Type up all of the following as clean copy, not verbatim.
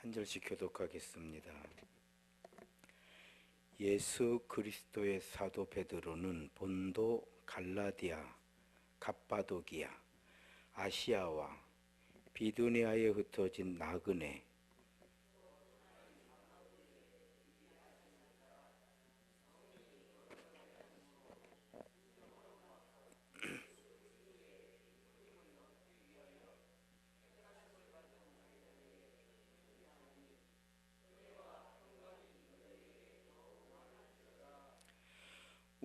한 절씩 교독하겠습니다. 예수 그리스도의 사도 베드로는 본도, 갈라디아, 갑바도기아, 아시아와 비두니아에 흩어진 나그네,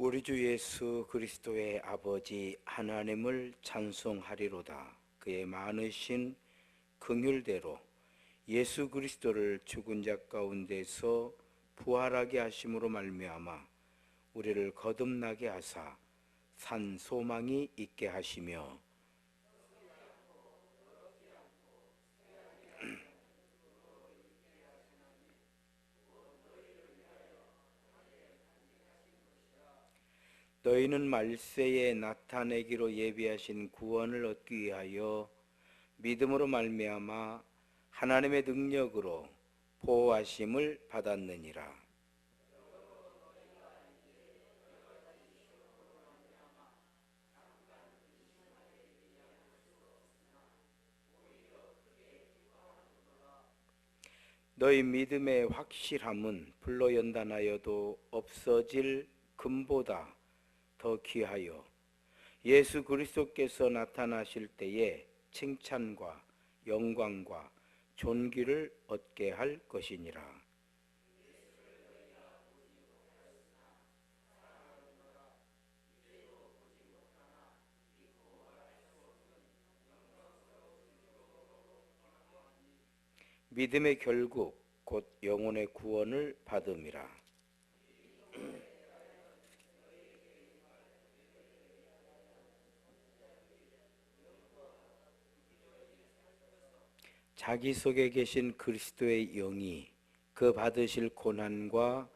우리 주 예수 그리스도의 아버지 하나님을 찬송하리로다. 그의 많으신 긍휼대로 예수 그리스도를 죽은 자 가운데서 부활하게 하심으로 말미암아 우리를 거듭나게 하사 산 소망이 있게 하시며 너희는 말세에 나타내기로 예비하신 구원을 얻기 위하여 믿음으로 말미암아 하나님의 능력으로 보호하심을 받았느니라. 너희 믿음의 확실함은 불로 연단하여도 없어질 금보다 더 귀하여 예수 그리스도께서 나타나실 때에 칭찬과 영광과 존귀를 얻게 할 것이니라. 믿음의 결국 곧 영혼의 구원을 받음이라. 자기 속에 계신 그리스도의 영이 그 받으실 고난과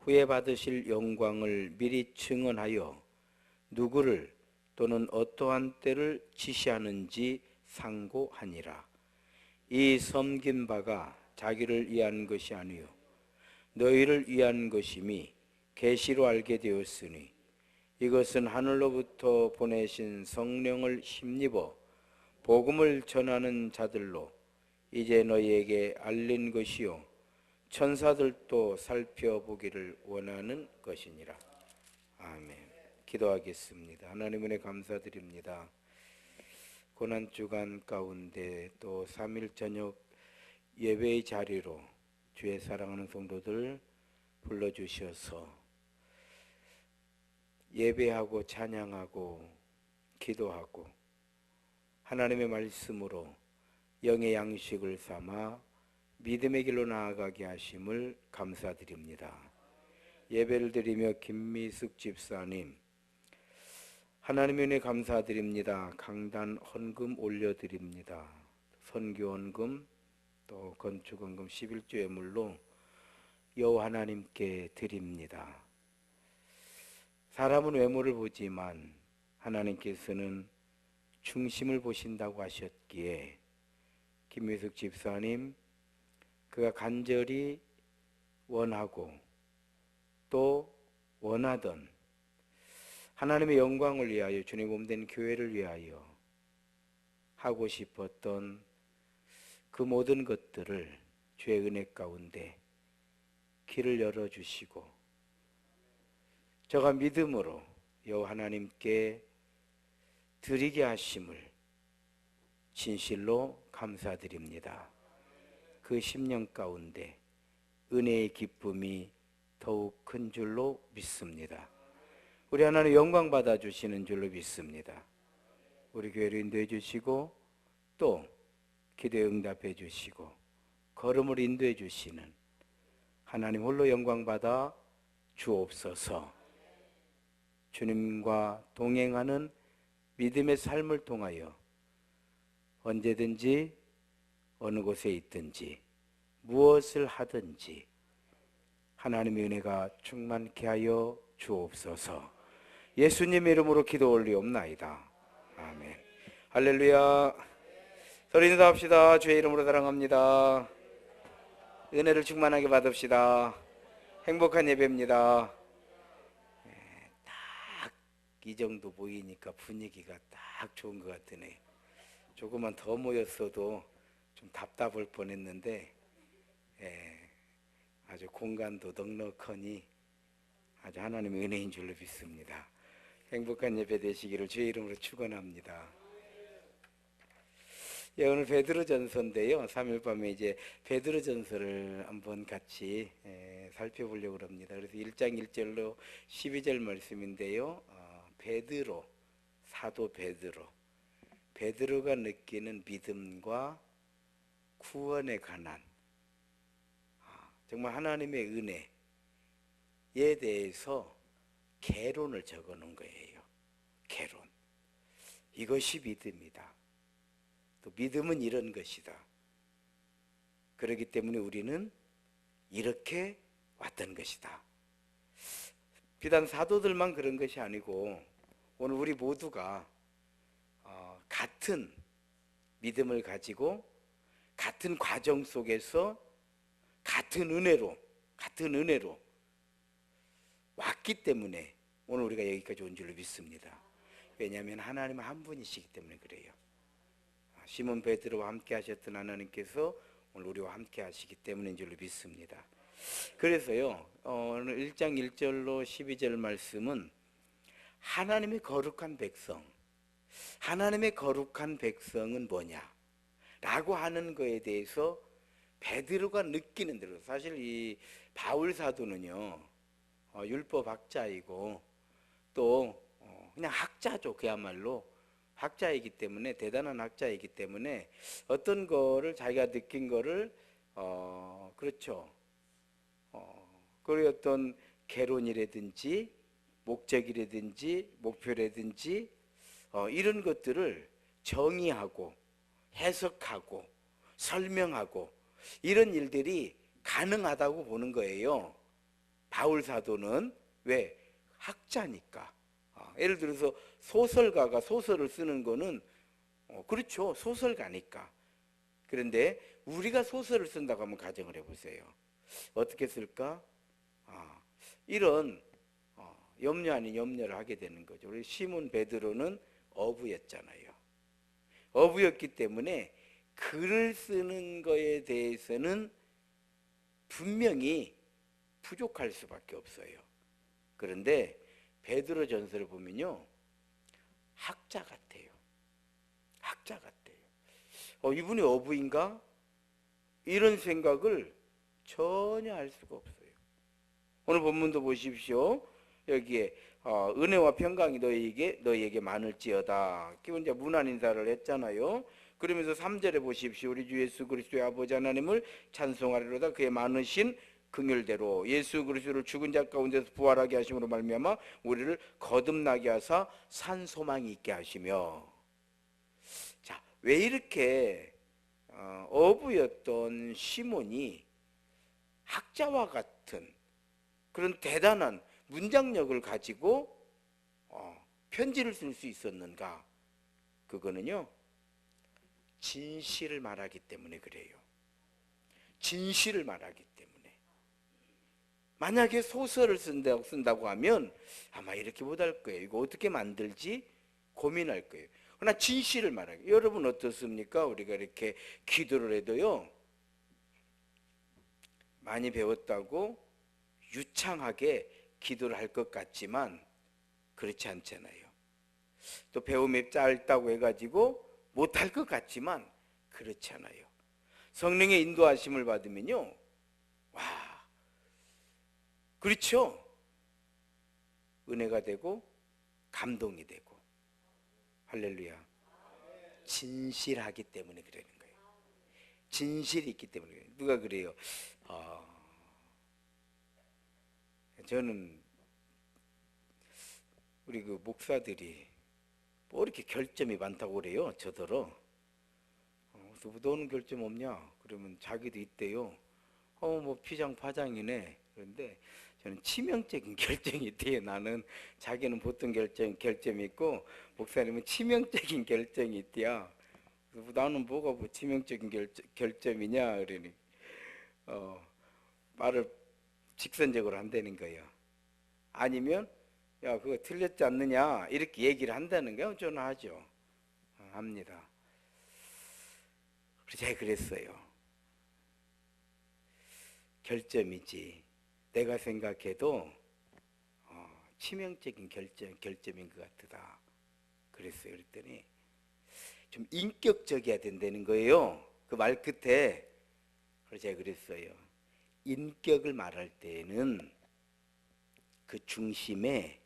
후에 받으실 영광을 미리 증언하여 누구를 또는 어떠한 때를 지시하는지 상고하니라. 이 섬긴 바가 자기를 위한 것이 아니요 너희를 위한 것임이 계시로 알게 되었으니 이것은 하늘로부터 보내신 성령을 힘입어 복음을 전하는 자들로 이제 너희에게 알린 것이요 천사들도 살펴보기를 원하는 것이니라. 아멘. 기도하겠습니다. 하나님 은혜 감사드립니다. 고난주간 가운데 또 3일 저녁 예배의 자리로 주의 사랑하는 성도들 불러주셔서 예배하고 찬양하고 기도하고 하나님의 말씀으로 영의 양식을 삼아 믿음의 길로 나아가게 하심을 감사드립니다. 예배를 드리며 김미숙 집사님 하나님의 은혜 감사드립니다. 강단 헌금 올려드립니다. 선교 헌금 또 건축 헌금 11조 예물로 여호와 하나님께 드립니다. 사람은 외모를 보지만 하나님께서는 중심을 보신다고 하셨기에 김미숙 집사님 그가 간절히 원하고 또 원하던 하나님의 영광을 위하여 주님 몸된 교회를 위하여 하고 싶었던 그 모든 것들을 주의 은혜 가운데 길을 열어주시고 저가 믿음으로 여호와 하나님께 드리게 하심을 진실로 감사드립니다. 그 10년 가운데 은혜의 기쁨이 더욱 큰 줄로 믿습니다. 우리 하나님 영광 받아주시는 줄로 믿습니다. 우리 교회를 인도해 주시고 또 기도에 응답해 주시고 걸음을 인도해 주시는 하나님 홀로 영광 받아 주옵소서. 주님과 동행하는 믿음의 삶을 통하여 언제든지 어느 곳에 있든지 무엇을 하든지 하나님의 은혜가 충만케 하여 주옵소서. 예수님의 이름으로 기도 올리옵나이다. 아멘. 할렐루야. 소리 인사합시다. 주의 이름으로 사랑합니다. 은혜를 충만하게 받읍시다. 행복한 예배입니다. 딱 이 정도 보이니까 분위기가 딱 좋은 것 같으네. 조금만 더 모였어도 좀 답답할 뻔했는데 아주 공간도 넉넉하니 아주 하나님의 은혜인 줄로 믿습니다. 행복한 예배 되시기를 주의 이름으로 축원합니다. 예, 오늘 베드로전서인데요. 3일 밤에 이제 베드로전서를 한번 같이 살펴보려고 합니다. 그래서 1장 1절로 12절 말씀인데요. 베드로, 사도 베드로가 느끼는 믿음과 구원에 관한 정말 하나님의 은혜에 대해서 개론을 적어 놓은 거예요. 개론. 이것이 믿음이다. 또 믿음은 이런 것이다. 그렇기 때문에 우리는 이렇게 왔던 것이다. 비단 사도들만 그런 것이 아니고 오늘 우리 모두가 같은 믿음을 가지고 같은 과정 속에서 같은 은혜로 왔기 때문에 오늘 우리가 여기까지 온 줄로 믿습니다. 왜냐하면 하나님은 한 분이시기 때문에 그래요. 시몬 베드로와 함께 하셨던 하나님께서 오늘 우리와 함께 하시기 때문인 줄로 믿습니다. 그래서요, 오늘 1장 1절로 12절 말씀은 하나님의 거룩한 백성은 뭐냐? 라고 하는 거에 대해서 베드로가 느끼는 대로, 사실 이 바울 사도는요, 율법 학자이고 또 그냥 학자죠. 그야말로 학자이기 때문에, 대단한 학자이기 때문에 어떤 거를 자기가 느낀 거를 그렇죠. 그 어떤 개론이라든지 목적이라든지 목표라든지 이런 것들을 정의하고 해석하고 설명하고 이런 일들이 가능하다고 보는 거예요. 바울 사도는. 왜? 학자니까. 예를 들어서 소설가가 소설을 쓰는 거는 그렇죠. 소설가니까. 그런데 우리가 소설을 쓴다고 한번 가정을 해보세요. 어떻게 쓸까? 이런 염려 아닌 염려를 하게 되는 거죠. 우리 시몬 베드로는 어부였잖아요. 어부였기 때문에 글을 쓰는 거에 대해서는 분명히 부족할 수밖에 없어요. 그런데 베드로 전서를 보면요, 학자 같아요. 이분이 어부인가? 이런 생각을 전혀 할 수가 없어요. 오늘 본문도 보십시오. 여기에 은혜와 평강이 너희에게 많을지어다. 기본 이제 문안 인사를 했잖아요. 그러면서 3절에 보십시오. 우리 주 예수 그리스도의 아버지 하나님을 찬송하리로다. 그의 많으신 긍휼대로 예수 그리스도를 죽은 자 가운데서 부활하게 하심으로 말미암아 우리를 거듭나게 하사 산 소망이 있게 하시며. 자, 왜 이렇게 어부였던 시몬이 학자와 같은 그런 대단한 문장력을 가지고 편지를 쓸 수 있었는가? 그거는요, 진실을 말하기 때문에 그래요. 진실을 말하기 때문에. 만약에 소설을 쓴다고 하면 아마 이렇게 못할 거예요. 이거 어떻게 만들지? 고민할 거예요. 그러나 진실을 말하기. 여러분 어떻습니까? 우리가 이렇게 기도를 해도요, 많이 배웠다고 유창하게 기도를 할 것 같지만 그렇지 않잖아요. 또 배움이 짧다고 해가지고 못할 것 같지만 그렇지 않아요. 성령의 인도하심을 받으면요, 와, 그렇죠. 은혜가 되고 감동이 되고. 할렐루야. 진실하기 때문에 그러는 거예요. 진실이 있기 때문에 그래요. 누가 그래요? 저는 우리 그 목사들이 뭐 이렇게 결점이 많다고 그래요. 저더러. 그래서 너는 결점 없냐? 그러면 자기도 있대요. 뭐 피장파장이네. 그런데 저는 치명적인 결정이 있대요. 나는. 자기는 보통 결점이 있고 목사님은 치명적인 결정이 있대요. 그래서 나는 뭐가 뭐 치명적인 결점이냐 그러니 말을 직선적으로 한다는 거예요. 아니면 야 그거 틀렸지 않느냐 이렇게 얘기를 한다는 거예요. 저는 하죠. 합니다. 그래서 제가 그랬어요. 결점이지. 내가 생각해도 치명적인 결점인 것 같다. 그랬어요. 그랬더니 좀 인격적이어야 된다는 거예요. 그 말 끝에. 그래서 제가 그랬어요. 인격을 말할 때는 그 중심에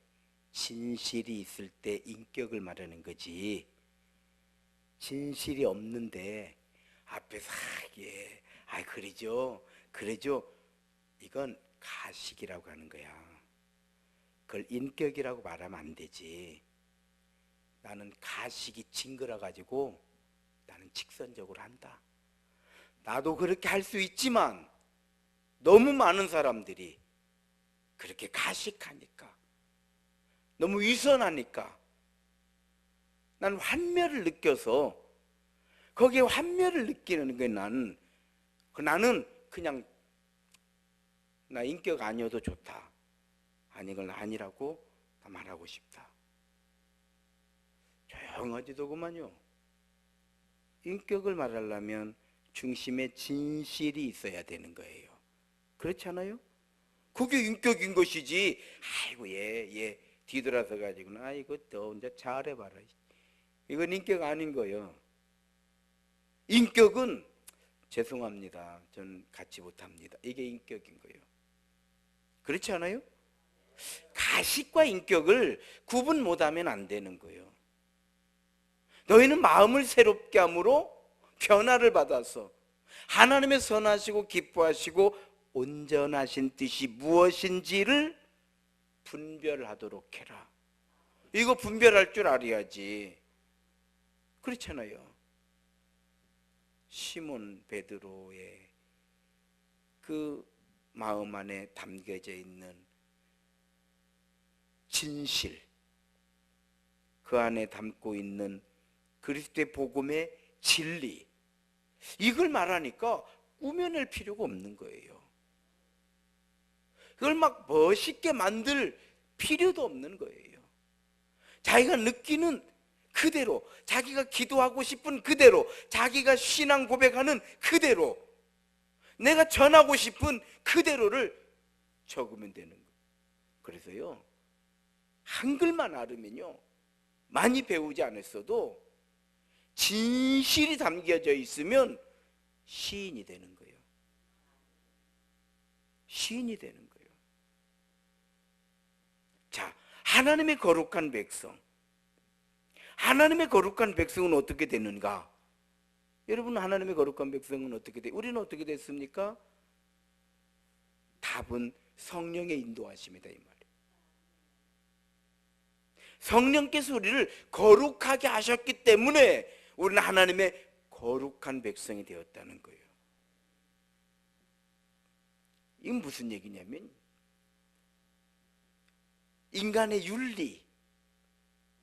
진실이 있을 때 인격을 말하는 거지. 진실이 없는데 앞에서 예, 그러죠. 이건 가식이라고 하는 거야. 그걸 인격이라고 말하면 안 되지. 나는 가식이 징그러 가지고 나는 직선적으로 한다. 나도 그렇게 할 수 있지만 너무 많은 사람들이 그렇게 가식하니까, 너무 위선하니까 난 환멸을 느껴서, 거기에 환멸을 느끼는 게 나는 그냥 나 인격 아니어도 좋다. 아니 이건 아니라고 말하고 싶다. 조용하지도구만요. 인격을 말하려면 중심에 진실이 있어야 되는 거예요. 그렇지 않아요? 그게 인격인 것이지. 아이고 얘 뒤돌아서 가지고는 아이고 또 혼자 잘해봐라. 이건 인격 아닌 거예요. 인격은 죄송합니다. 저는 갖지 못합니다. 이게 인격인 거예요. 그렇지 않아요? 가식과 인격을 구분 못하면 안 되는 거예요. 너희는 마음을 새롭게 함으로 변화를 받아서 하나님의 선하시고 기뻐하시고 온전하신 뜻이 무엇인지를 분별하도록 해라. 이거 분별할 줄 알아야지. 그렇잖아요. 시몬 베드로의 그 마음 안에 담겨져 있는 진실, 그 안에 담고 있는 그리스도의 복음의 진리, 이걸 말하니까 꾸며낼 필요가 없는 거예요. 그걸 막 멋있게 만들 필요도 없는 거예요. 자기가 느끼는 그대로, 자기가 기도하고 싶은 그대로, 자기가 신앙 고백하는 그대로, 내가 전하고 싶은 그대로를 적으면 되는 거예요. 그래서요, 한글만 알으면요, 많이 배우지 않았어도 진실이 담겨져 있으면 시인이 되는 거예요. 시인이 되는 거예요. 자, 하나님의 거룩한 백성. 하나님의 거룩한 백성은 어떻게 되는가? 여러분, 하나님의 거룩한 백성은 어떻게 돼? 우리는 어떻게 됐습니까? 답은 성령의 인도하심이다, 이 말이에요. 성령께서 우리를 거룩하게 하셨기 때문에 우리는 하나님의 거룩한 백성이 되었다는 거예요. 이건 무슨 얘기냐면, 인간의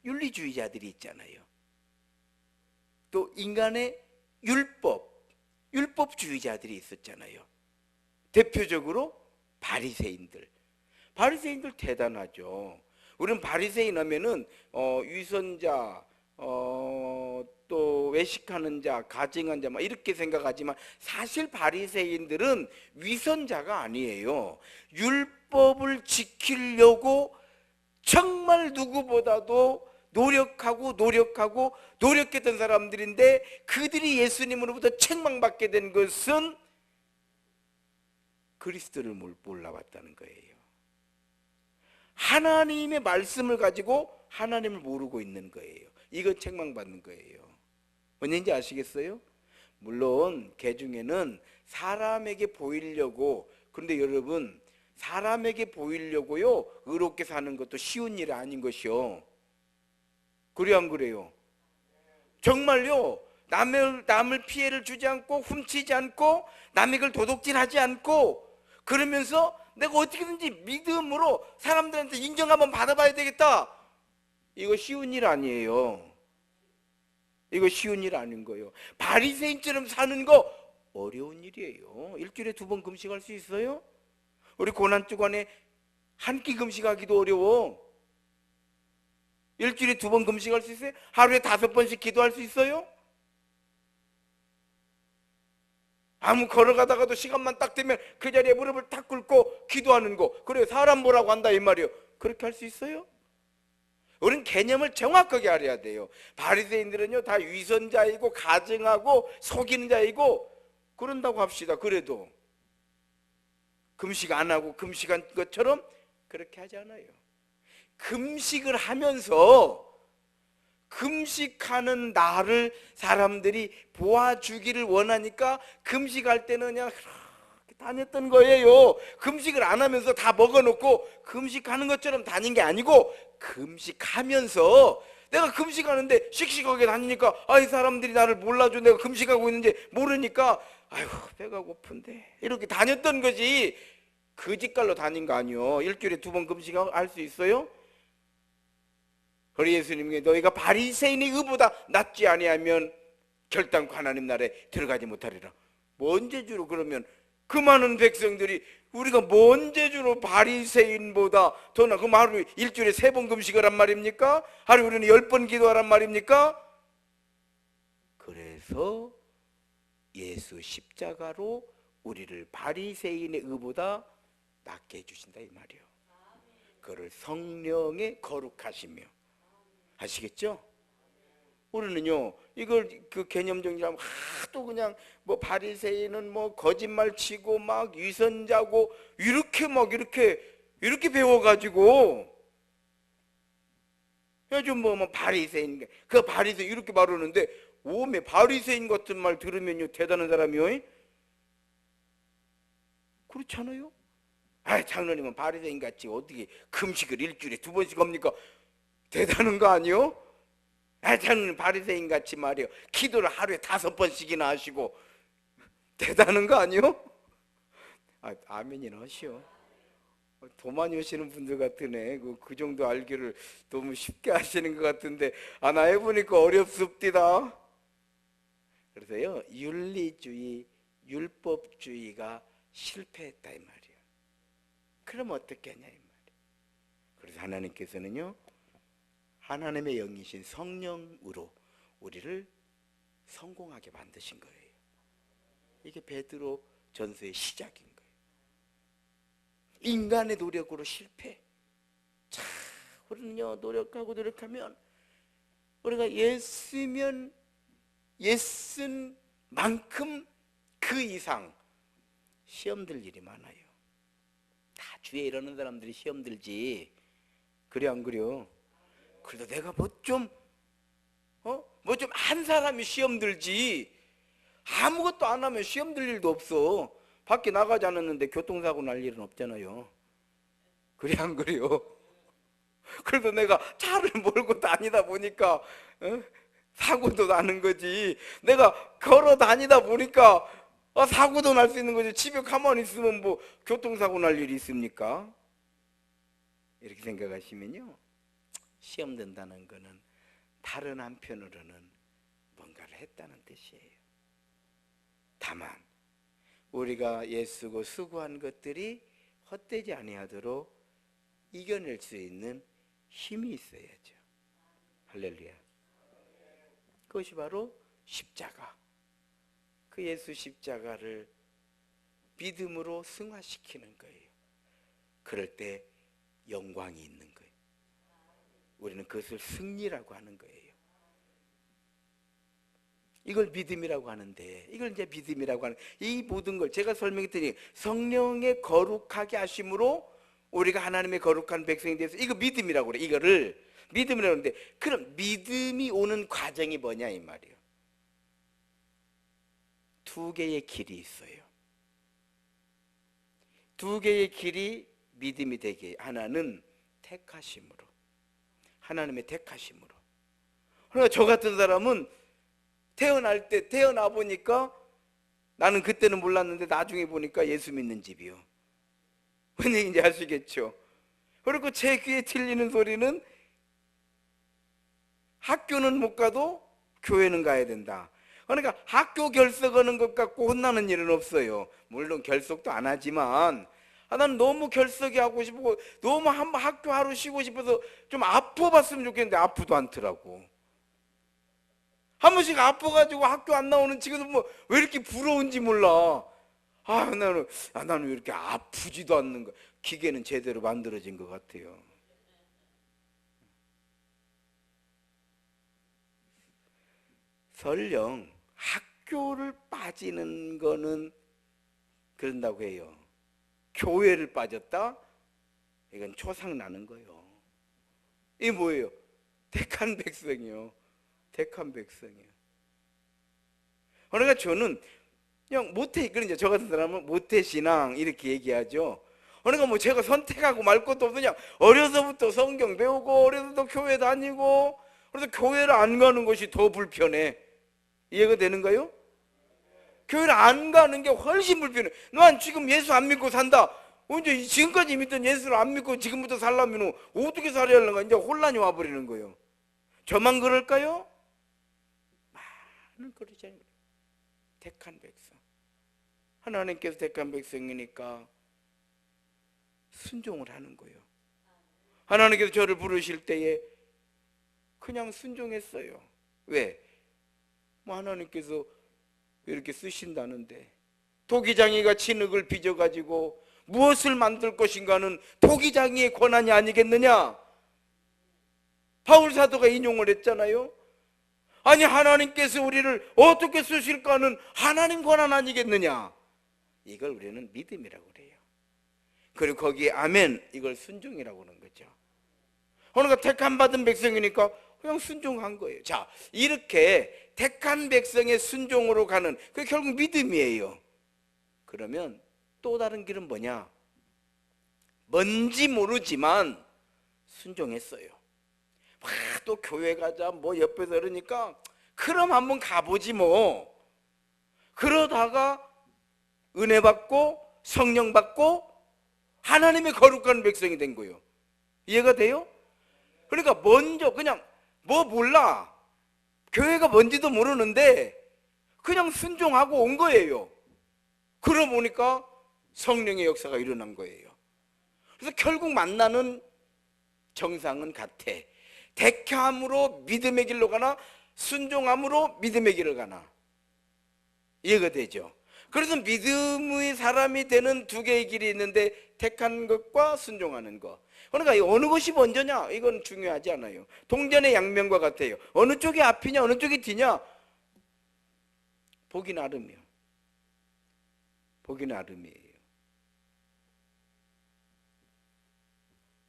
윤리주의자들이 있잖아요. 또 인간의 율법주의자들이 있었잖아요. 대표적으로 바리새인들 대단하죠. 우리는 바리새인 하면은 위선자, 또 외식하는 자, 가증한 자, 이렇게 생각하지만 사실 바리새인들은 위선자가 아니에요. 율법을 지키려고 정말 누구보다도 노력했던 사람들인데, 그들이 예수님으로부터 책망받게 된 것은 그리스도를 몰라봤다는 거예요. 하나님의 말씀을 가지고 하나님을 모르고 있는 거예요. 이건 책망받는 거예요. 뭔지 아시겠어요? 물론 개 중에는 사람에게 보이려고, 그런데 여러분, 사람에게 보이려고요 의롭게 사는 것도 쉬운 일이 아닌 것이요. 그래요, 안 그래요? 정말요, 남을 피해를 주지 않고 훔치지 않고 남의 걸 도둑질하지 않고, 그러면서 내가 어떻게든지 믿음으로 사람들한테 인정 한번 받아봐야 되겠다, 이거 쉬운 일 아니에요. 이거 쉬운 일 아닌 거예요. 바리새인처럼 사는 거 어려운 일이에요. 일주일에 2번 금식할 수 있어요? 우리 고난 주간에 한 끼 금식하기도 어려워. 일주일에 2번 금식할 수 있어요? 하루에 5번씩 기도할 수 있어요? 아무 걸어가다가도 시간만 딱 되면 그 자리에 무릎을 탁 꿇고 기도하는 거, 그래 사람 뭐라고 한다 이 말이에요. 그렇게 할 수 있어요? 우리는 개념을 정확하게 알아야 돼요. 바리새인들은요 다 위선자이고 가증하고 속이는 자이고 그런다고 합시다. 그래도 금식 안 하고 금식한 것처럼 그렇게 하지 않아요. 금식을 하면서 금식하는 나를 사람들이 보아주기를 원하니까 금식할 때는 그냥 그렇게 다녔던 거예요. 금식을 안 하면서 다 먹어놓고 금식하는 것처럼 다닌 게 아니고, 금식하면서 내가 금식하는데 씩씩하게 다니니까 이 사람들이 나를 몰라줘. 내가 금식하고 있는지 모르니까 아이고 배가 고픈데 이렇게 다녔던 거지, 거짓말로 다닌 거 아니요. 일주일에 2번 금식할 수 있어요? 그래 예수님께 너희가 바리새인의 의보다 낫지 아니하면 결단코 하나님 나라에 들어가지 못하리라. 뭔 재주로 그러면 그 많은 백성들이 우리가 뭔 재주로 바리새인보다 더 나? 그럼 하루 일주일에 3번 금식을 한 말입니까? 하루 우리는 10번 기도하란 말입니까? 그래서 예수 십자가로 우리를 바리새인의 의보다 낫게 해주신다 이 말이에요. 그를 성령의 거룩하시며, 아시겠죠? 우리는요 이걸 그 개념 정리하면 하도 그냥 뭐 바리새인은 뭐 거짓말 치고 막 위선자고 이렇게 막 이렇게 배워가지고 요즘 뭐 바리새인, 그 바리새인 이렇게 말하는데 오메 바리새인 같은 말 들으면요 대단한 사람이요. 그렇잖아요. 장로님은 바리새인 같이 어떻게 금식을 일주일에 2번씩 합니까? 대단한 거 아니요? 장로님 바리새인 같이 말이요 기도를 하루에 5번씩이나 하시고 대단한 거 아니요? 아멘이나 하시오. 더 많이 오시는 분들 같으네. 그 정도 알기를 너무 쉽게 하시는 것 같은데 나 해보니까 어렵습디다. 그래서요 윤리주의, 율법주의가 실패했다 이 말이에요. 그럼 어떻게 하냐 이 말이에요. 그래서 하나님께서는요 하나님의 영이신 성령으로 우리를 성공하게 만드신 거예요. 이게 베드로 전서의 시작인 거예요. 인간의 노력으로 실패. 자, 우리는요 노력하고 노력하면 우리가 예쓰면 예쓴 만큼 그 이상 시험 들 일이 많아요. 다 주위에 이러는 사람들이 시험 들지. 그래 안 그래요? 그래도 내가 뭐 좀 한 사람이 시험 들지 아무것도 안 하면 시험 들 일도 없어. 밖에 나가지 않았는데 교통사고 날 일은 없잖아요. 그래 안 그래요? 그래도 내가 차를 몰고 다니다 보니까 사고도 나는 거지. 내가 걸어 다니다 보니까 사고도 날 수 있는 거지. 집에 가만히 있으면 뭐 교통사고 날 일이 있습니까? 이렇게 생각하시면요 시험 든다는 거는 다른 한편으로는 뭔가를 했다는 뜻이에요. 다만 우리가 애쓰고 수고한 것들이 헛되지 아니하도록 이겨낼 수 있는 힘이 있어야죠. 할렐루야. 그것이 바로 십자가, 그 예수 십자가를 믿음으로 승화시키는 거예요. 그럴 때 영광이 있는 거예요. 우리는 그것을 승리라고 하는 거예요. 이걸 믿음이라고 하는데, 이걸 이제 믿음이라고 하는, 이 모든 걸 제가 설명했더니 성령의 거룩하게 하심으로 우리가 하나님의 거룩한 백성이 돼서 이거 믿음이라고 그래. 이거를 믿음이라고 하는데, 그럼 믿음이 오는 과정이 뭐냐 이 말이에요. 2개의 길이 있어요. 2개의 길이 믿음이 되게, 하나는 택하심으로, 하나님의 택하심으로. 그러니까 저 같은 사람은 태어날 때 태어나 보니까 나는 그때는 몰랐는데 나중에 보니까 예수 믿는 집이요. 뭔 얘기인지 아시겠죠? 그리고 제 귀에 들리는 소리는 학교는 못 가도 교회는 가야 된다. 그러니까 학교 결석하는 것 갖고 혼나는 일은 없어요. 물론 결석도 안 하지만 나는 너무 결석이 하고 싶고 너무 한번 학교 하루 쉬고 싶어서 좀 아파봤으면 좋겠는데 아프도 않더라고. 한 번씩 아파가지고 학교 안 나오는 친구들 뭐 왜 이렇게 부러운지 몰라. 나는 왜 이렇게 아프지도 않는 거야. 기계는 제대로 만들어진 것 같아요. 설령 학교를 빠지는 거는 그런다고 해요. 교회를 빠졌다? 이건 초상 나는 거예요. 이게 뭐예요? 택한 백성이요. 택한 백성이요. 그러니까 저는 그냥 그러니까 저 같은 사람은 모태신앙 이렇게 얘기하죠. 그러니까 뭐 제가 선택하고 말 것도 없으냐. 어려서부터 성경 배우고 어려서부터 교회 다니고 그래서 교회를 안 가는 것이 더 불편해. 이해가 되는가요? 교회를 안 가는 게 훨씬 불편해. 난 지금 예수 안 믿고 산다. 언제 지금까지 믿던 예수를 안 믿고 지금부터 살려면 어떻게 살아야 하는가. 이제 혼란이 와버리는 거예요. 저만 그럴까요? 많은 그러잖아요. 택한 백성. 하나님께서 택한 백성이니까 순종을 하는 거예요. 하나님께서 저를 부르실 때에 그냥 순종했어요. 왜? 하나님께서 이렇게 쓰신다는데 토기장이가 진흙을 빚어가지고 무엇을 만들 것인가는 토기장이의 권한이 아니겠느냐? 바울 사도가 인용을 했잖아요. 아니 하나님께서 우리를 어떻게 쓰실까는 하나님 권한 아니겠느냐? 이걸 우리는 믿음이라고 그래요. 그리고 거기에 아멘 이걸 순종이라고 하는 거죠. 그러니까 택함 받은 백성이니까 그냥 순종한 거예요. 자, 이렇게 택한 백성의 순종으로 가는 그게 결국 믿음이에요. 그러면 또 다른 길은 뭐냐? 뭔지 모르지만 순종했어요. 또 교회 가자 뭐 옆에서 그러니까 그럼 한번 가보지 뭐. 그러다가 은혜 받고 성령 받고 하나님의 거룩한 백성이 된 거예요. 이해가 돼요? 그러니까 먼저 그냥 뭐 몰라. 교회가 뭔지도 모르는데 그냥 순종하고 온 거예요. 그러고 보니까 성령의 역사가 일어난 거예요. 그래서 결국 만나는 정상은 같아. 택함으로 믿음의 길로 가나 순종함으로 믿음의 길을 가나. 이해가 되죠? 그래서 믿음의 사람이 되는 두 개의 길이 있는데 택한 것과 순종하는 것. 그러니까 어느 것이 먼저냐 이건 중요하지 않아요. 동전의 양면과 같아요. 어느 쪽이 앞이냐 어느 쪽이 뒤냐 보기 나름이요. 보기 나름이에요.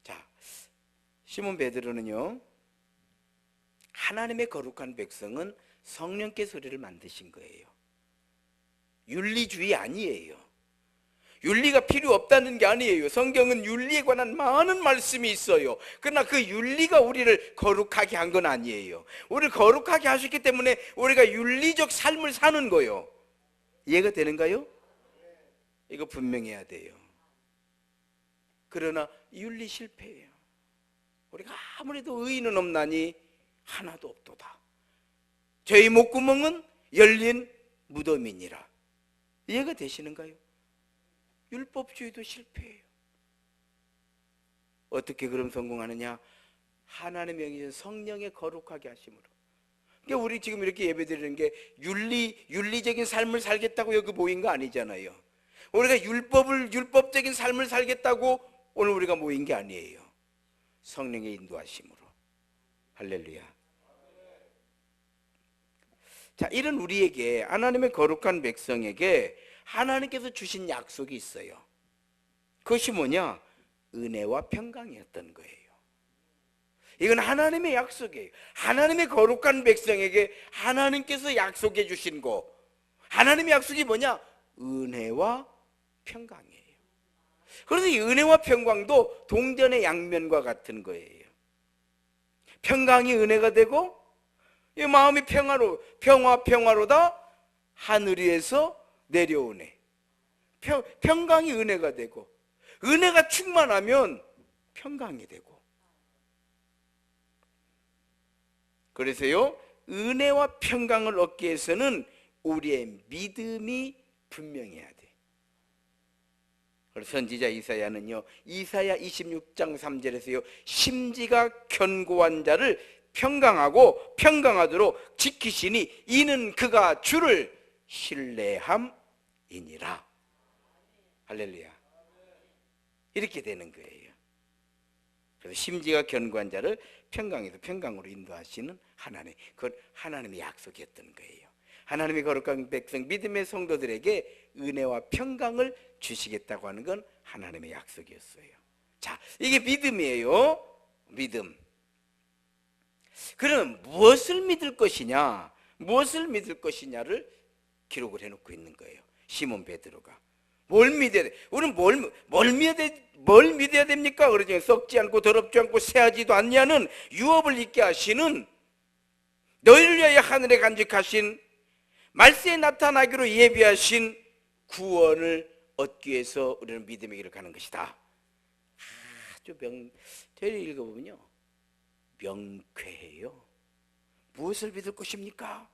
자, 시몬 베드로는요 하나님의 거룩한 백성은 성령께서 우리를 만드신 거예요. 윤리주의 아니에요. 윤리가 필요 없다는 게 아니에요. 성경은 윤리에 관한 많은 말씀이 있어요. 그러나 그 윤리가 우리를 거룩하게 한 건 아니에요. 우리를 거룩하게 하셨기 때문에 우리가 윤리적 삶을 사는 거예요. 이해가 되는가요? 이거 분명해야 돼요. 그러나 윤리 실패예요. 우리가 아무래도 의인은 없나니 하나도 없도다. 저희 목구멍은 열린 무덤이니라. 이해가 되시는가요? 율법주의도 실패해요. 어떻게 그럼 성공하느냐? 하나님의 영이신 성령의 거룩하게 하심으로. 그러니까 우리 지금 이렇게 예배드리는 게 윤리적인 삶을 살겠다고 여기 모인 거 아니잖아요. 우리가 율법적인 삶을 살겠다고 오늘 우리가 모인 게 아니에요. 성령의 인도하심으로. 할렐루야. 자, 이런 우리에게 하나님의 거룩한 백성에게 하나님께서 주신 약속이 있어요. 그것이 뭐냐? 은혜와 평강이었던 거예요. 이건 하나님의 약속이에요. 하나님의 거룩한 백성에게 하나님께서 약속해 주신 거. 하나님의 약속이 뭐냐? 은혜와 평강이에요. 그래서 이 은혜와 평강도 동전의 양면과 같은 거예요. 평강이 은혜가 되고 이 마음이 평화로다 하늘 위에서 내려오네. 평강이 은혜가 되고 은혜가 충만하면 평강이 되고. 그래서요 은혜와 평강을 얻기 위해서는 우리의 믿음이 분명해야 돼. 선지자 이사야는요, 이사야 26장 3절에서요, 심지가 견고한 자를 평강하고 평강하도록 지키시니 이는 그가 주를 신뢰함이니라. 할렐루야. 이렇게 되는 거예요. 그래서 심지가 견고한 자를 평강에서 평강으로 인도하시는 하나님, 그건 하나님의 약속이었던 거예요. 하나님의 거룩한 백성 믿음의 성도들에게 은혜와 평강을 주시겠다고 하는 건 하나님의 약속이었어요. 자, 이게 믿음이에요. 믿음. 그럼 무엇을 믿을 것이냐, 무엇을 믿을 것이냐를 기록을 해놓고 있는 거예요. 시몬 베드로가 뭘 믿어야 돼? 우리는 뭘 믿어야 됩니까? 그러죠. 썩지 않고 더럽지 않고 새하지도 않냐는 유업을 있게 하시는, 너희를 위하여 하늘에 간직하신, 말세에 나타나기로 예비하신 구원을 얻기 위해서 우리는 믿음의 길을 가는 것이다. 아주 저를 읽어보면요, 명쾌해요. 무엇을 믿을 것입니까?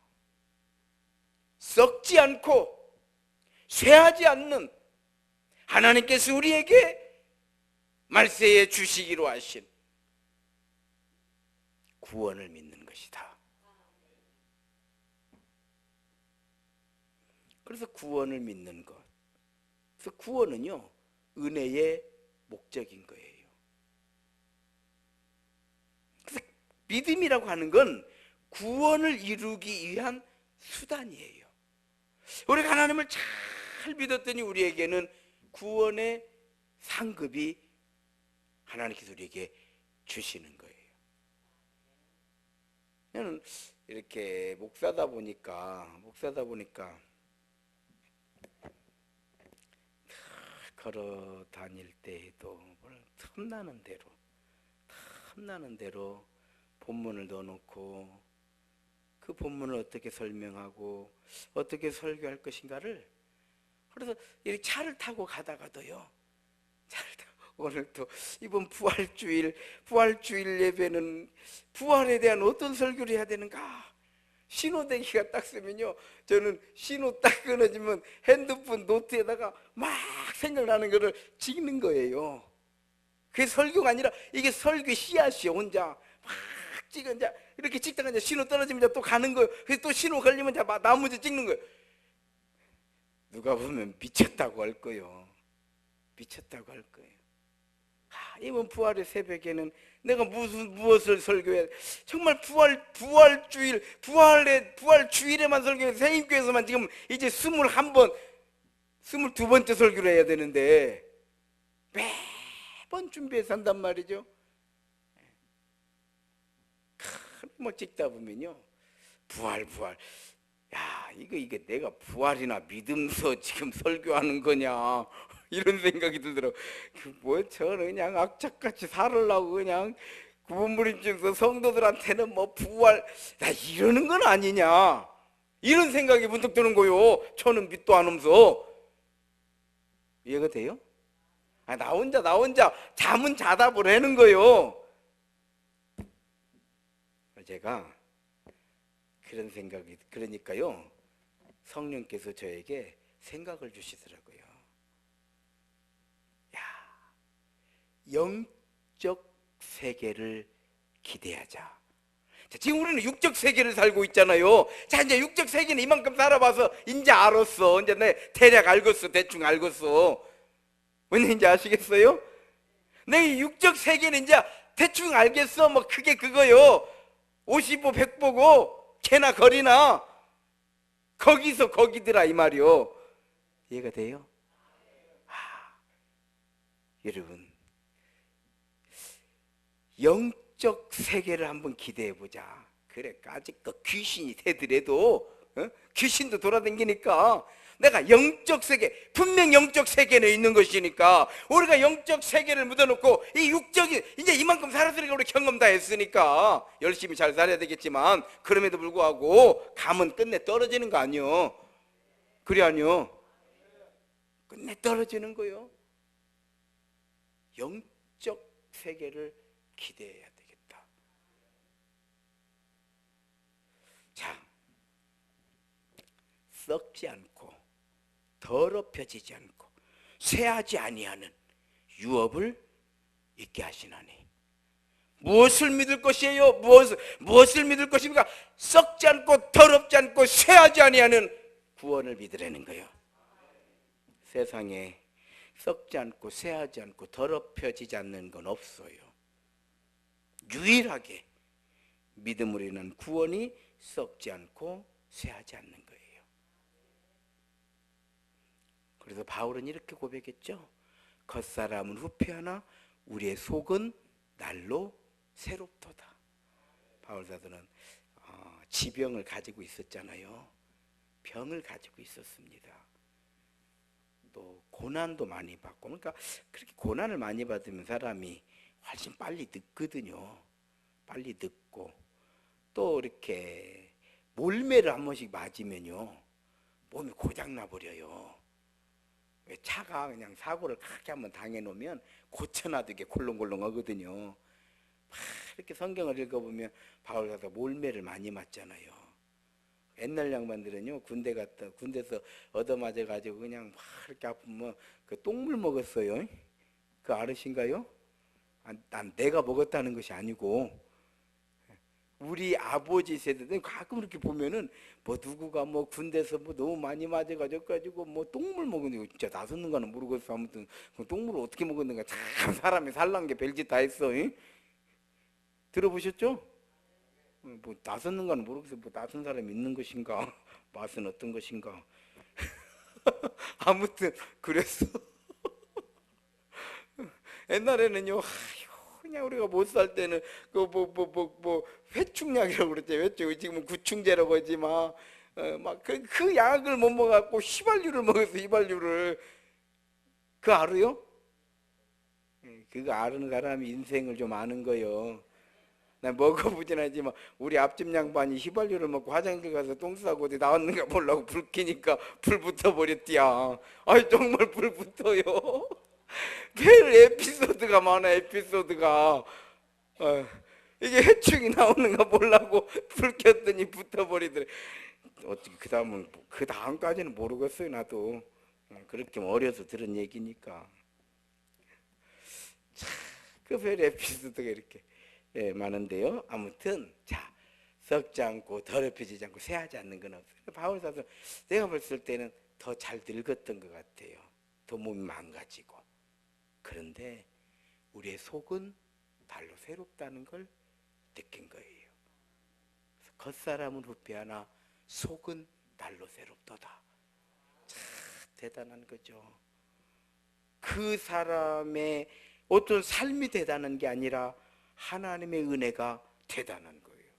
썩지 않고 쇠하지 않는 하나님께서 우리에게 말세에 주시기로 하신 구원을 믿는 것이다. 그래서 구원을 믿는 것, 그래서 구원은요, 은혜의 목적인 거예요. 그래서 믿음이라고 하는 건 구원을 이루기 위한 수단이에요. 우리가 하나님을 잘 믿었더니 우리에게는 구원의 상급이 하나님께서 우리에게 주시는 거예요. 저는 이렇게 목사다 보니까 걸어 다닐 때에도 틈나는 대로 본문을 넣어놓고 그 본문을 어떻게 설명하고 어떻게 설교할 것인가를, 그래서 이 차를 타고 가다가도요, 오늘도 이번 부활주일 예배는 부활에 대한 어떤 설교를 해야 되는가, 신호대기가 딱 쓰면요, 저는 신호 딱 끊어지면 핸드폰 노트에다가 막 생각나는 거를 찍는 거예요. 그게 설교가 아니라 이게 설교 씨앗이요. 혼자 막 찍어, 이제 이렇게 찍다가 이제 신호 떨어지면 이제 또 가는 거예요. 그래서 또 신호 걸리면 이제 나머지 찍는 거예요. 누가 보면 미쳤다고 할 거예요. 이번 부활의 새벽에는 내가 무엇을 설교해야 돼? 정말 부활 주일에만 설교해. 새임교회에서만 지금 이제 22번째 설교를 해야 되는데 매번 준비해서 한단 말이죠. 뭐 찍다 보면요, 부활. 야, 이거 내가 부활이나 믿음서 지금 설교하는 거냐, 이런 생각이 들더라고. 뭐 저는 그냥 악착같이 살으려고 그냥 구분부림증서 성도들한테는 뭐 부활 이러는 건 아니냐, 이런 생각이 문득 드는 거요. 저는 믿도 않으면서. 이해가 돼요? 나 혼자 잠은 자다 보라는 거요. 제가 그런 생각이, 그러니까요, 성령께서 저에게 생각을 주시더라고요. 야, 영적 세계를 기대하자. 자, 지금 우리는 육적 세계를 살고 있잖아요. 자, 이제 육적 세계는 이만큼 살아봐서 이제 알았어. 이제 내 대략 알겠어. 대충 알겠어. 뭔지 아시겠어요? 내 육적 세계는 이제 대충 알겠어. 뭐 그게 그거요. 50보 100보고 개나 거리나 거기서 거기더라 이 말이요. 이해가 돼요? 여러분, 영적 세계를 한번 기대해보자. 그래, 아직도 귀신이 되더라도 귀신도 돌아다니니까 내가 영적 세계, 분명 영적 세계는 있는 것이니까 우리가 영적 세계를 묻어놓고 이 육적인, 이제 이만큼 살았으니까 우리 경험 다 했으니까 열심히 잘 살아야 되겠지만, 그럼에도 불구하고 감은 끝내 떨어지는 거 아니요? 그래 아니요? 끝내 떨어지는 거요. 영적 세계를 기대해야 되겠다. 자, 썩지 않고 더럽혀지지 않고 쇠하지 아니하는 유업을 있게 하시나니. 무엇을 믿을 것이에요? 무엇을 믿을 것입니까? 썩지 않고 더럽지 않고 쇠하지 아니하는 구원을 믿으라는 거예요. 세상에 썩지 않고 쇠하지 않고 더럽혀지지 않는 건 없어요. 유일하게 믿음으로 인한 구원이 썩지 않고 쇠하지 않는 거예요. 그래서 바울은 이렇게 고백했죠. 겉사람은 후패하나 우리의 속은 날로 새롭도다. 바울 사도는 지병을 가지고 있었잖아요. 병을 가지고 있었습니다. 또 고난도 많이 받고, 그러니까 그렇게 고난을 많이 받으면 사람이 훨씬 빨리 늙거든요. 빨리 늙고, 또 이렇게 몰매를 한 번씩 맞으면요 몸이 고장나 버려요. 왜 차가 그냥 사고를 크게 한번 당해놓으면 고쳐놔도 이게 콜렁콜렁하거든요. 이렇게 성경을 읽어보면 바울 사도가 몰매를 많이 맞잖아요. 옛날 양반들은요 군대에서 얻어맞아가지고 그냥 막 이렇게 아프면 그 똥물 먹었어요. 그 알으신가요? 난 내가 먹었다는 것이 아니고 우리 아버지 세대들 가끔 이렇게 보면은 뭐 누구가 뭐 군대에서 뭐 너무 많이 맞아가지고 뭐 똥물 먹었는데 진짜 나섰는 거는 모르겠어. 아무튼 그 똥물을 어떻게 먹었는가 참 사람이 살란 게 별짓 다 했어. 들어보셨죠? 뭐 나섰는 거는 모르겠어요. 뭐 나선 사람이 있는 것인가 맛은 어떤 것인가 아무튼 그랬어. 옛날에는요 그냥 우리가 못 살 때는 그 뭐 회충약이라고 그랬지. 회충 지금은 구충제라고 하지 막 그 약을 못 먹어갖고 휘발유를 먹었어. 휘발유를. 그거 알아요? 그거 아는 사람이 인생을 좀 아는 거요. 나 먹어보진 않지만 우리 앞집 양반이 휘발유를 먹고 화장실 가서 똥 싸고 어디 나왔는가 보려고 불 켜니까 불 붙어버렸디야. 아이 정말 불 붙어요. 별 에피소드가 많아. 에피소드가 이게 해충이 나오는가 보려고 불 켰더니 붙어버리더래. 어떻게 그 다음까지는 모르겠어요. 나도 그렇게 어려서 들은 얘기니까. 그 별 에피소드가 이렇게 많은데요. 아무튼 자 썩지 않고 더럽혀지지 않고 쇠하지 않는 건 없어요. 바울 사도 내가 봤을 때는 더 잘 늙었던 것 같아요. 더 몸이 망가지고. 그런데 우리의 속은 달로 새롭다는 걸 느낀 거예요. 겉사람은 후패하나 속은 달로 새롭도다. 참 대단한 거죠. 그 사람의 어떤 삶이 대단한 게 아니라 하나님의 은혜가 대단한 거예요.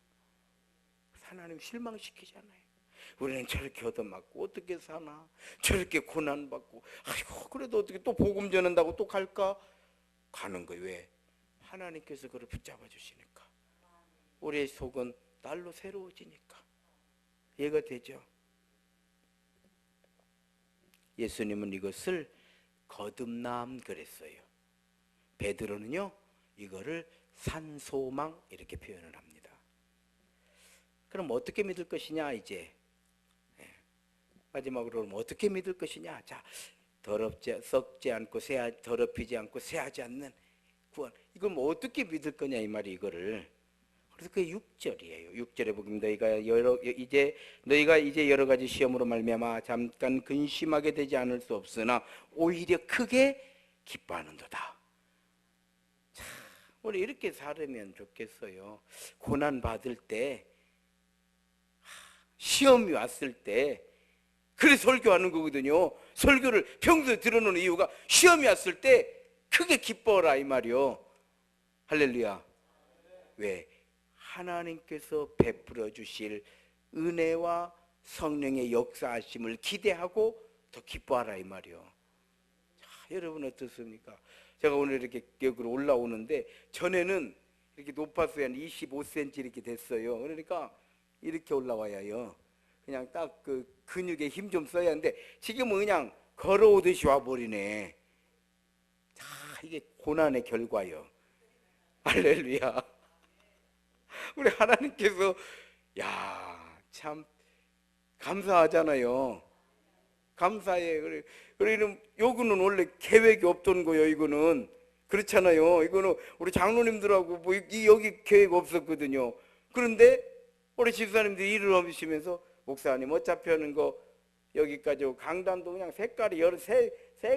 하나님 실망시키잖아요. 우리는 저렇게 얻어맞고 어떻게 사나, 저렇게 고난받고, 아이고 그래도 어떻게 또 복음 전한다고 또 갈까? 가는 거예요. 왜? 하나님께서 그를 붙잡아 주시니까. 우리의 속은 날로 새로워지니까. 이해가 되죠? 예수님은 이것을 거듭남 그랬어요. 베드로는요 이거를 산소망 이렇게 표현을 합니다. 그럼 어떻게 믿을 것이냐 이제 마지막으로 그럼 어떻게 믿을 것이냐. 자 썩지 않고 더럽히지 않고 쇠하지 않는 구원. 이걸 뭐 어떻게 믿을 거냐 이 말이 이거를. 그래서 그게 6절이에요. 6절에 보면 너희가 이제 여러 가지 시험으로 말미암아 잠깐 근심하게 되지 않을 수 없으나 오히려 크게 기뻐하는도다. 자, 우리 이렇게 살으면 좋겠어요. 고난 받을 때, 시험이 왔을 때, 그래서 설교하는 거거든요. 설교를 평소에 들어놓는 이유가 시험이 왔을 때 크게 기뻐라 이 말이요. 할렐루야. 왜? 하나님께서 베풀어 주실 은혜와 성령의 역사하심을 기대하고 더 기뻐하라 이 말이요. 자, 여러분 어떻습니까? 제가 오늘 이렇게 여기로 올라오는데 전에는 이렇게 높았어요. 한 25cm 이렇게 됐어요. 그러니까 이렇게 올라와야 해요. 그냥 딱 그 근육에 힘 좀 써야 하는데 지금은 그냥 걸어오듯이 와버리네. 자, 이게 고난의 결과요. 할렐루야. 우리 하나님께서 야, 참 감사하잖아요. 감사해. 그래. 그래, 요거는 원래 계획이 없던 거예요, 이거는. 그렇잖아요. 이거는 우리 장로님들하고 뭐 여기 계획 없었거든요. 그런데 우리 집사님들이 일을 하시면서 목사님 어차피 하는 거 여기까지 오고 강단도 그냥 색깔이 여러 세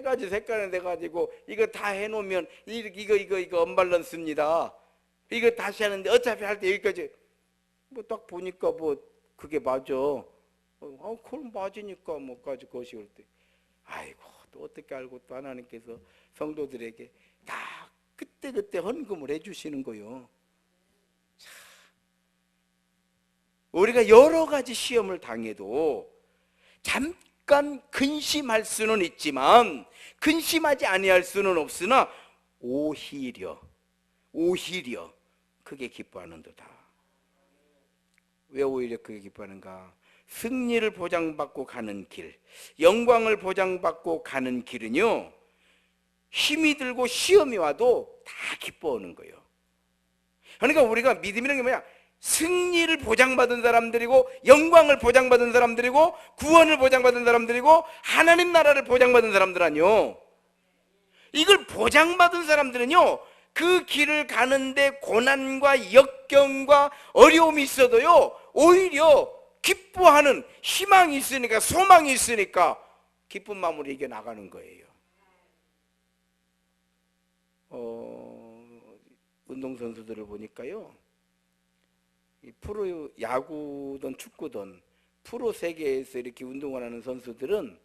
가지 색깔이 돼가지고 이거 다 해놓으면 이거 언밸런스입니다. 이거 다시 하는데 어차피 할 때 여기까지 뭐 딱 보니까 뭐 그게 맞아. 그럼 맞으니까 뭐까지 것이 올 때, 아이고 또 어떻게 알고 또 하나님께서 성도들에게 다 그때 헌금을 해주시는 거요. 참, 우리가 여러 가지 시험을 당해도 잠깐 근심할 수는 있지만 근심하지 아니할 수는 없으나 오히려 크게 기뻐하는도다. 왜 오히려 크게 기뻐하는가? 승리를 보장받고 가는 길, 영광을 보장받고 가는 길은요, 힘이 들고 시험이 와도 다 기뻐하는 거예요. 그러니까 우리가 믿음이라는 게 뭐냐? 승리를 보장받은 사람들이고 영광을 보장받은 사람들이고 구원을 보장받은 사람들이고 하나님 나라를 보장받은 사람들 아니요. 이걸 보장받은 사람들은요, 그 길을 가는데 고난과 역경과 어려움이 있어도요, 오히려 기뻐하는 희망이 있으니까, 소망이 있으니까 기쁜 마음으로 이겨나가는 거예요. 운동선수들을 보니까요, 프로 야구든 축구든 프로 세계에서 이렇게 운동을 하는 선수들은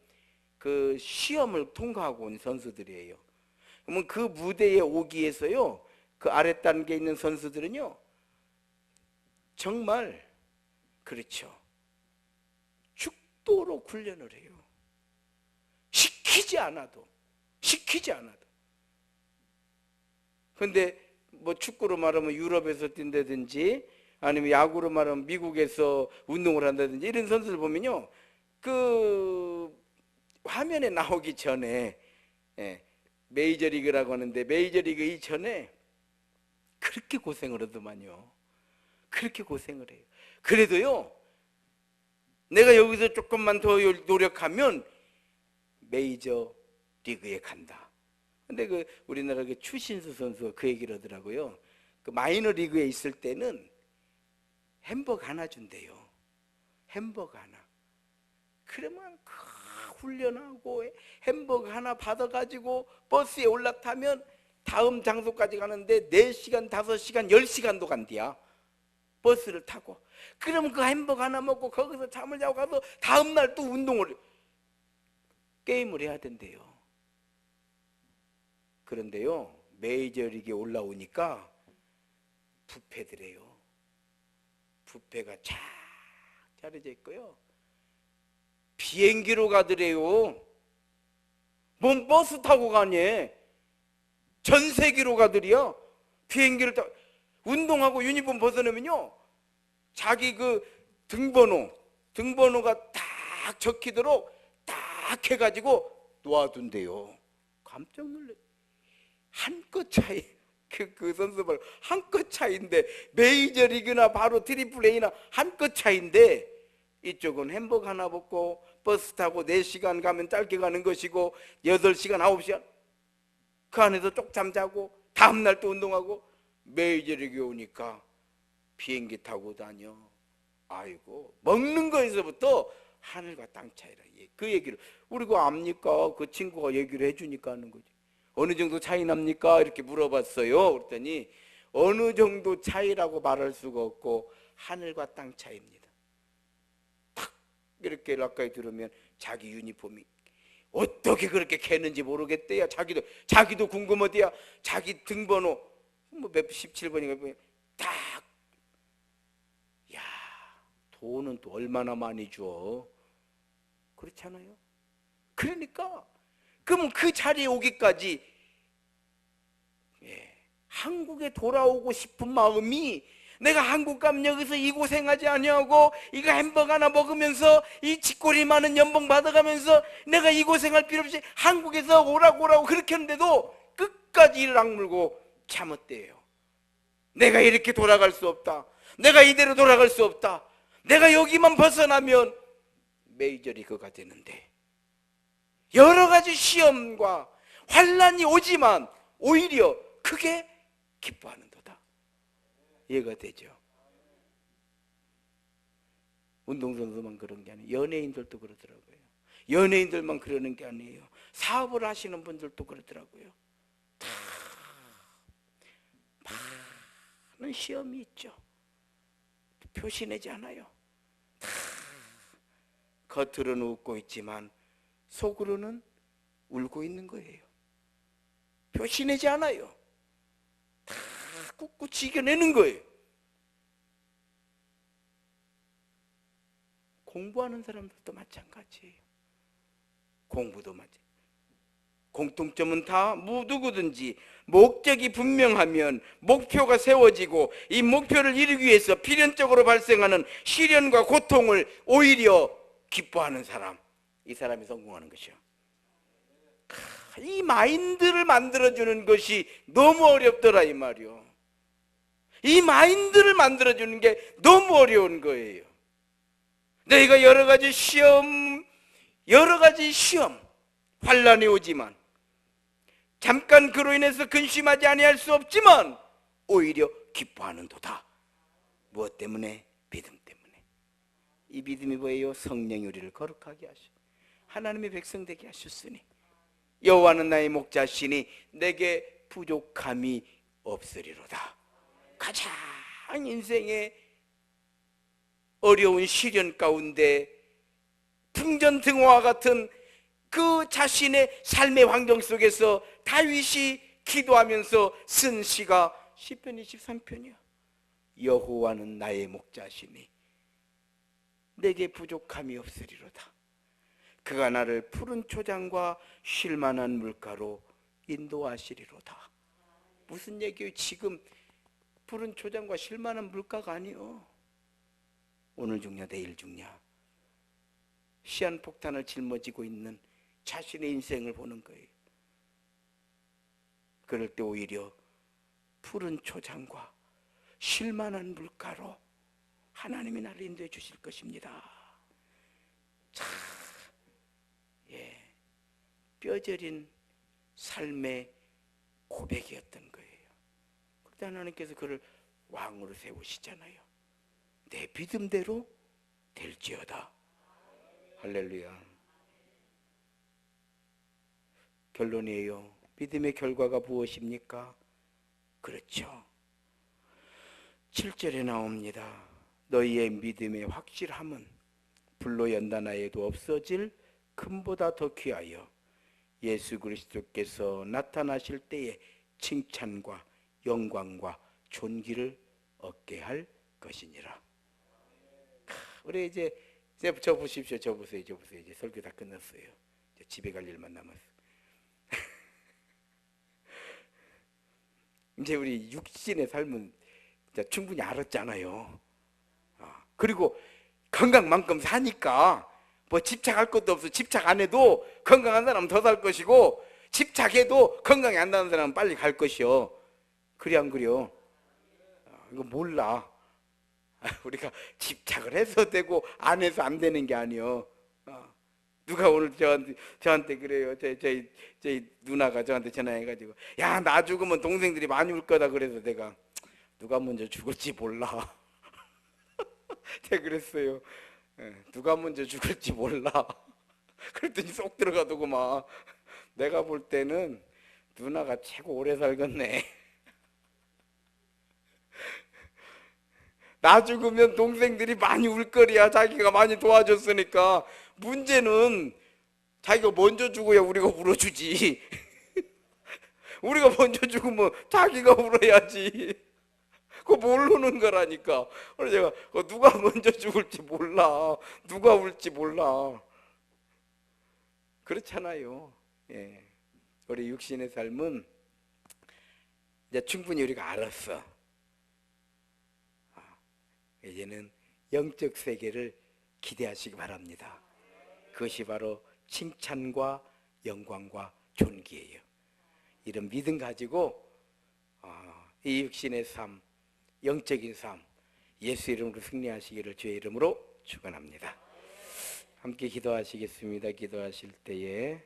그 시험을 통과하고 온 선수들이에요. 그러면 그 무대에 오기 위해서요, 그 아래 단계에 있는 선수들은요, 정말 그렇죠, 죽도록 훈련을 해요. 시키지 않아도. 근데 뭐 축구로 말하면 유럽에서 뛴다든지 아니면 야구로 말하면 미국에서 운동을 한다든지 이런 선수들 보면요, 그 화면에 나오기 전에, 메이저리그라고 하는데 메이저리그 이전에 그렇게 고생을 하더만요. 그렇게 고생을 해요. 그래도요, 내가 여기서 조금만 더 노력하면 메이저리그에 간다. 근데 그 우리나라 그 추신수 선수가 그 얘기를 하더라고요. 그 마이너리그에 있을 때는 햄버거 하나 준대요. 햄버거 하나. 그러면 훈련하고 햄버거 하나 받아가지고 버스에 올라타면 다음 장소까지 가는데 4시간, 5시간, 10시간도 간대야. 버스를 타고. 그러면 그 햄버거 하나 먹고 거기서 잠을 자고 가서 다음날 또 게임을 해야 된대요. 그런데요, 메이저리그에 올라오니까 뷔페더래요. 뷔페가 쫙 차려져 있고요, 비행기로 가더래요. 뭔 버스 타고 가니? 전 세계로 가더래요. 비행기를 타고. 운동하고 유니폼 벗어내면요, 자기 그 등번호가 딱 적히도록 딱 해가지고 놓아둔대요. 깜짝 놀래. 한 끗 차이. 그 선수 말 한 끗 차이인데, 메이저리그나 바로 트리플 A나 한 끗 차이인데, 이쪽은 햄버거 하나 먹고 버스 타고 4시간 가면 짧게 가는 것이고 8시간 9시간 그 안에서 쪽잠 자고 다음날 또 운동하고, 메이저리그에 오니까 비행기 타고 다녀. 아이고, 먹는 거에서부터 하늘과 땅 차이라. 그 얘기를 우리 그거 압니까? 그 친구가 얘기를 해주니까 하는 거지. 어느 정도 차이 납니까? 이렇게 물어봤어요. 그랬더니 어느 정도 차이라고 말할 수가 없고 하늘과 땅 차이입니다. 딱 이렇게 가까이 들으면 자기 유니폼이 어떻게 그렇게 캐는지 모르겠대요. 자기도 궁금하대요. 자기 등번호 뭐 몇 17번인가 딱. 야, 돈은 또 얼마나 많이 줘. 그렇잖아요. 그러니까 그럼 그 자리에 오기까지 한국에 돌아오고 싶은 마음이, 내가 한국 가면 여기서 이 고생하지 아니하고 이거 햄버거 하나 먹으면서 이 쥐꼬리 많은 연봉 받아가면서 내가 이 고생할 필요 없이 한국에서 오라고 그렇게 하는데도 끝까지 이를 악물고 참았대요. 내가 이렇게 돌아갈 수 없다. 내가 이대로 돌아갈 수 없다. 내가 여기만 벗어나면 메이저리그가 되는데 여러 가지 시험과 환난이 오지만 오히려 크게 기뻐하는도다. 이해가 되죠? 운동선수만 그런 게 아니에요. 연예인들도 그러더라고요. 연예인들만 그러는 게 아니에요. 사업을 하시는 분들도 그러더라고요. 다 많은 시험이 있죠. 표시내지 않아요. 다 겉으로는 웃고 있지만 속으로는 울고 있는 거예요. 표시내지 않아요. 다 꿋꿋이 이겨내는 거예요. 공부하는 사람들도 마찬가지예요. 공부도 마찬가지. 공통점은 다 누구든지 목적이 분명하면 목표가 세워지고 이 목표를 이루기 위해서 필연적으로 발생하는 시련과 고통을 오히려 기뻐하는 사람, 이 사람이 성공하는 것이요. 이 마인드를 만들어주는 것이 너무 어렵더라 이 말이요. 이 마인드를 만들어주는 게 너무 어려운 거예요. 너희가 여러 가지 시험, 환난이 오지만 잠깐 그로 인해서 근심하지 아니할 수 없지만 오히려 기뻐하는도다. 무엇 때문에? 믿음 때문에. 이 믿음이 뭐예요? 성령이 우리를 거룩하게 하시, 하나님의 백성 되게 하셨으니 여호와는 나의 목자시니 내게 부족함이 없으리로다. 가장 인생의 어려운 시련 가운데 풍전등화와 같은 그 자신의 삶의 환경 속에서 다윗이 기도하면서 쓴 시가 시편 23편이야. 여호와는 나의 목자시니 내게 부족함이 없으리로다. 그가 나를 푸른 초장과 쉴만한 물가로 인도하시리로다. 무슨 얘기예요? 지금 푸른 초장과 쉴만한 물가가 아니요. 오늘 죽냐 내일 죽냐 시한폭탄을 짊어지고 있는 자신의 인생을 보는 거예요. 그럴 때 오히려 푸른 초장과 쉴만한 물가로 하나님이 나를 인도해 주실 것입니다. 참, 뼈저린 삶의 고백이었던 거예요. 그때 하나님께서 그를 왕으로 세우시잖아요. 내 믿음대로 될지어다. 할렐루야. 결론이에요. 믿음의 결과가 무엇입니까? 그렇죠. 7절에 나옵니다. 너희의 믿음의 확실함은 불로 연단하여도 없어질 금보다 더 귀하여 예수 그리스도께서 나타나실 때에 칭찬과 영광과 존귀를 얻게 할 것이니라. 우리 이제 저 보십시오. 저 보세요. 이제 설교 다 끝났어요. 이제 집에 갈 일만 남았어요. 이제 우리 육신의 삶은 이제 충분히 알았잖아요. 그리고 건강만큼 사니까 뭐 집착할 것도 없어. 집착 안 해도 건강한 사람은 더 살 것이고 집착해도 건강이 안 나는 사람은 빨리 갈 것이요. 그래 안 그래요? 이거 몰라. 우리가 집착을 해서 되고 안 해서 안 되는 게 아니요. 누가 오늘 저한테 그래요. 저희 누나가 저한테 전화해가지고 야, 나 죽으면 동생들이 많이 울 거다. 그래서 내가 누가 먼저 죽을지 몰라. 제가 그랬어요. 누가 먼저 죽을지 몰라. 그랬더니 쏙 들어가더고 막 내가 볼 때는 누나가 최고 오래 살겠네. 나 죽으면 동생들이 많이 울 거리야. 자기가 많이 도와줬으니까. 문제는 자기가 먼저 죽어야 우리가 울어주지. 우리가 먼저 죽으면 자기가 울어야지. 그거 모르는 거라니까. 그래서 제가 누가 먼저 죽을지 몰라. 누가 울지 몰라. 그렇잖아요. 예. 우리 육신의 삶은 이제 충분히 우리가 알았어. 이제는 영적 세계를 기대하시기 바랍니다. 그것이 바로 칭찬과 영광과 존귀예요. 이런 믿음 가지고 이 육신의 삶, 영적인 삶, 예수 이름으로 승리하시기를 주의 이름으로 축원합니다. 함께 기도하시겠습니다. 기도하실 때에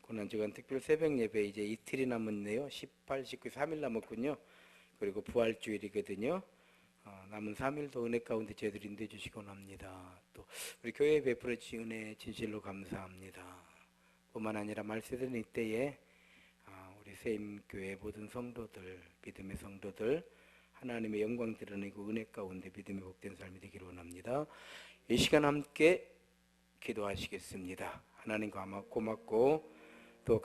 고난주간 특별 새벽 예배 이제 이틀이 남았네요. 18, 19, 3일 남았군요. 그리고 부활주일이거든요. 남은 3일도 은혜 가운데 저희들 인도해 주시기 원합니다. 또 우리 교회에 베풀어 주신 은혜 진실로 감사합니다. 뿐만 아니라 말세되는 이때에 우리 세임교회 모든 성도들, 믿음의 성도들 하나님의 영광 드러내고 은혜 가운데 믿음의 복된 삶이 되기를 원합니다. 이 시간 함께 기도하시겠습니다. 하나님 고맙고 또